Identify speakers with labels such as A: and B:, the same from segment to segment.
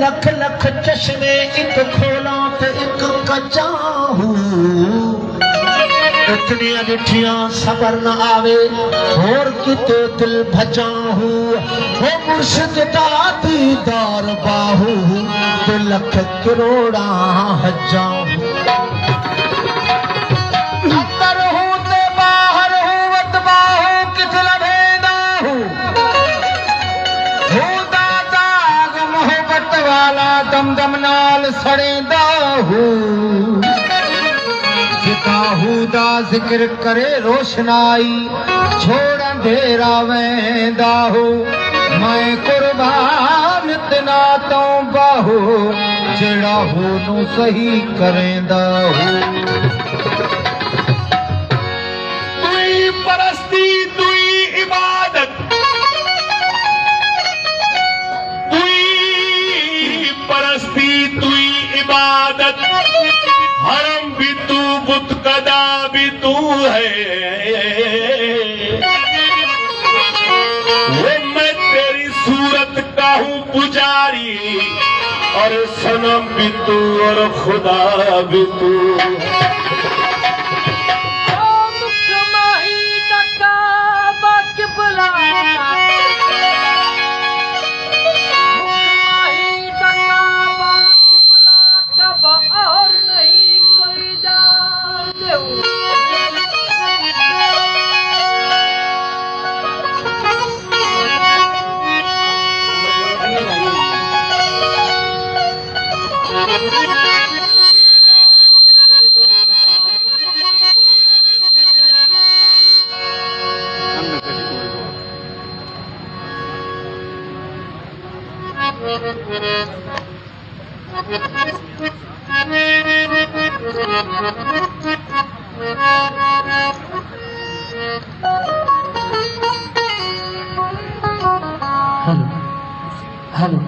A: लख लख चश्मे एक खोला ते एक कच्चा हूँ इतनी अनिठियां सबर न आवे और किते दिल भजा हूँ वो मुर्शिद दा दीदार बाहू ते लख करोड़ा हजा अंदर हूँ ते बाहर हूँ वत बाहू किथ लभेदा हूँ दाग मोहब्बत वाला दम दम नाल सड़ेदा हूँ दा जिक्र करे रोशनाई छोड़ अंधेरा वेंदा हो मैं कुर्बान इतना तो बाहो जेड़ा हो नू सही करेंदा हो तुई परस्ती तुई इबादत तुई परस्ती तुई इबादत हरम भी तू बुत कदा भी तू है वो मैं तेरी सूरत का हूँ पुजारी और सनम भी तू और खुदा भी तू
B: और नहीं कोई जान हेलो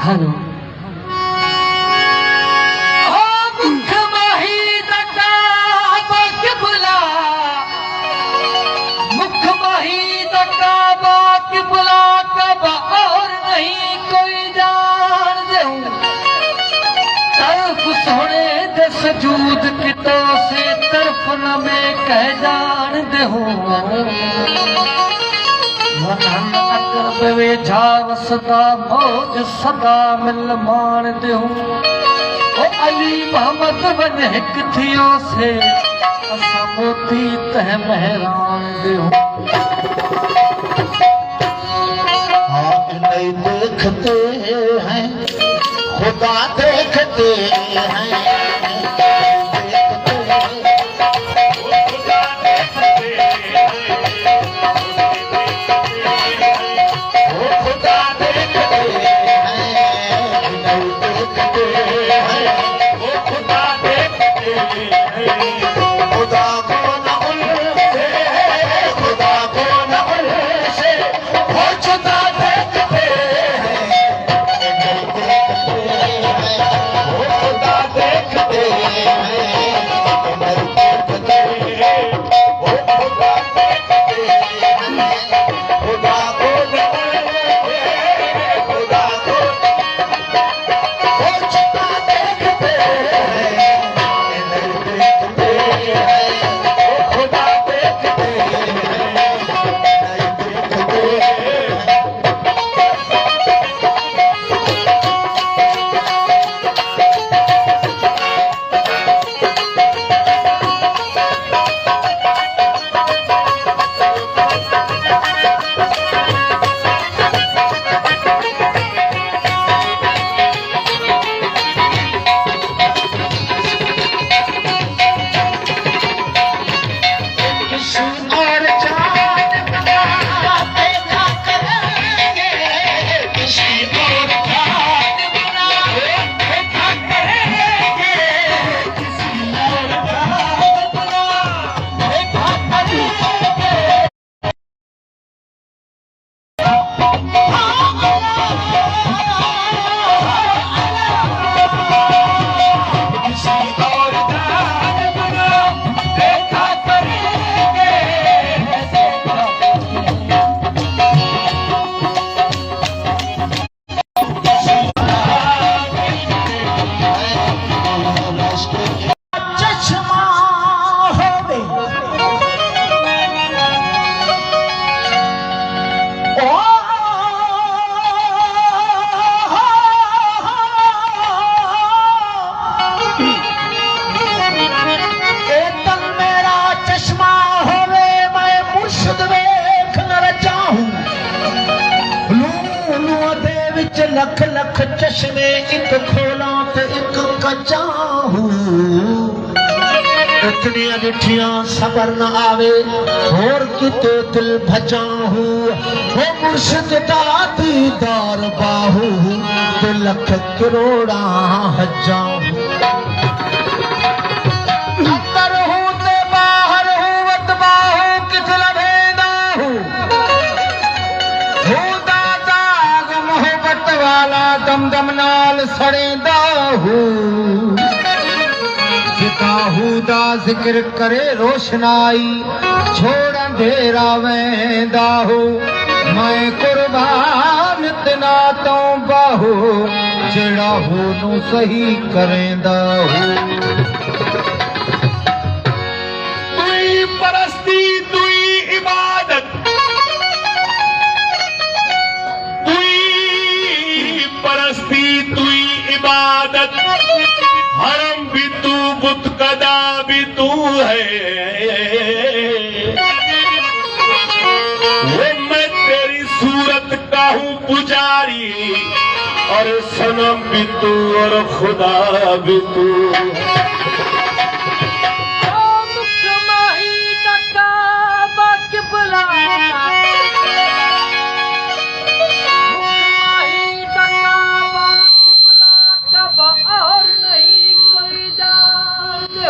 B: हेलो मुख माही दका बाक बुला मुख माही दका बाक बुला कब और नहीं कोई जान दूं तरफ सोने दे सजूद कितो से तरफ न मैं कह जान दूं वे झाव सदा मौज सदा मिल मान दूं ओ अली मोहम्मद वन हिक थियो से असा मोती तह महरान दूं
A: हाँ नहीं देखते हैं खुदा देखते हैं
B: देखते
A: बिच लख लख चश्मे एक खोला ते एक कच्चा हूँ इतनी अडिठियां सबर न आवे और किते दिल भजा हूँ वो मुर्शिद दा दीदार बाहू ते लख करोड़ा हजा अंदर हूँ ते बाहर हूँ वत बाहू किस लभेदा हूँ दाग मोहब्बत वाला दम दम नाल सड़ेदा हूँ दा जिक्र करे रोशनाई छोड़ अंधेरा वेंदा हो मैं कुर्बान तना तो बाहू जेड़ा हो नू सही करेंदा हो
C: तुई परस्ती तुई इबादत तुई परस्ती तुई इबादत हरम भी तू बुत कदा भी तू है वो मैं तेरी सूरत का हूँ पुजारी और सनम भी तू और खुदा भी तू
B: और नहीं कोई जान दे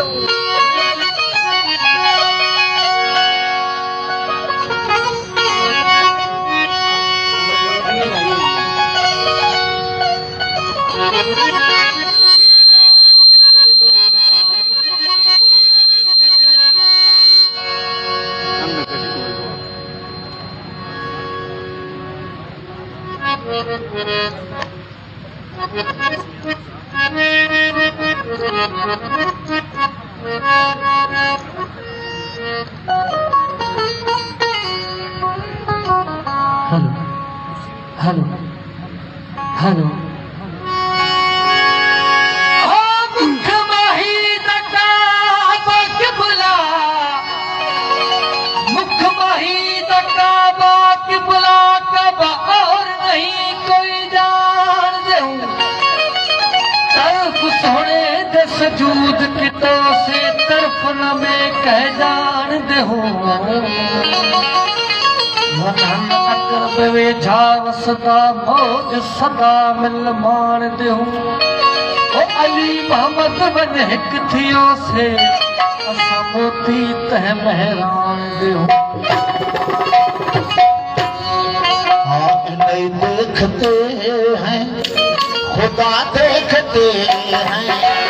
B: हेलो हेलो मुख माही दका बाक बुला मुख माही दका बाक बुला कब और नहीं कोई जान देऊं तरफ सोने दे सजूद कितो से तरफ न में कह जान देऊं वेझा वसदा मौज सदा मिल मान देहूं ओ अली मोहम्मद वन हिक थियो से असा मोती तह महरान देहूं
A: आप नहीं देखते हैं खुदा देखते हैं